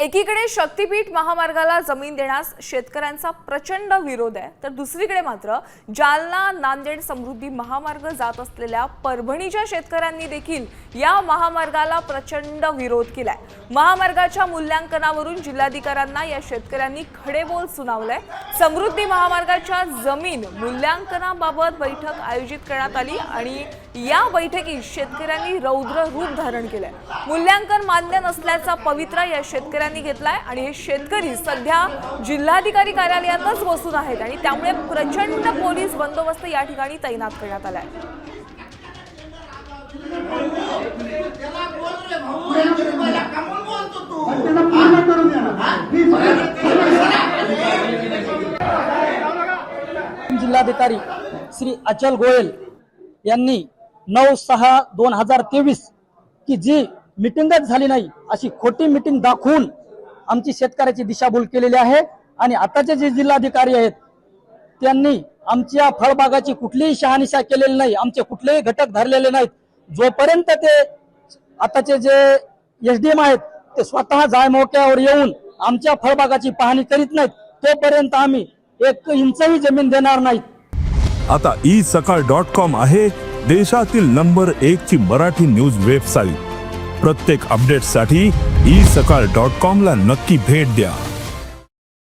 एकीकडे शक्तीपीठ महामार्गाला जमीन देण्यास शेतकऱ्यांचा प्रचंड विरोध आहे, तर दुसरीकडे मात्र जालना नांदेड समृद्धी महामार्ग जात असलेल्या परभणीच्या शेतकऱ्यांनी देखील या महामार्गाला प्रचंड विरोध केलाय। महामार्गाच्या मूल्यांकनावरून जिल्हाधिकाऱ्यांना या शेतकऱ्यांनी खडेबोल सुनावलंय। समृद्धी महामार्गाच्या जमीन मूल्यांकनाबाबत बैठक आयोजित करण्यात आली आणि या बैठकीत शेतकऱ्यांनी रौद्र रूप धारण केलंय। मूल्यांकन मान्य नसल्याचा पवित्रा या शेतकऱ्यांनी घेतलाय आणि हे शेतकरी सध्या जिल्हाधिकारी कार्यालयातच बसून आहेत आणि त्यामुळे प्रचंड पोलीस बंदोबस्त या ठिकाणी तैनात करण्यात आलाय। जिल्हाधिकारी श्री अचल गोयल यांनी 9/6/2023 की जी मीटिंगच झाली नाही अशी खोटी मीटिंग दाखवून आमची शेतकऱ्याची दिशाभूल केलेली आहे। आणि आताचे जे जिल्हाधिकारी आहेत त्यांनी आमच्या फळबागाची कुठलीही शहानिशा केलेली नाही, आमचे कुठलेही घटक धरलेले नाहीत। जोपर्यंत ते आताचे जे एसडीएम आहेत ते स्वतः जायमोक्यावर येऊन आमच्या फळबागाची पाहणी करीत नाहीत तोपर्यंत आम्ही 1 इंचही जमीन देणार नाहीत। आता isakal.com आहे देशातील नंबर 1 ची मराठी न्यूज वेबसाईट। प्रत्येक अपडेटसाठी isakal.com ला नक्की भेट द्या।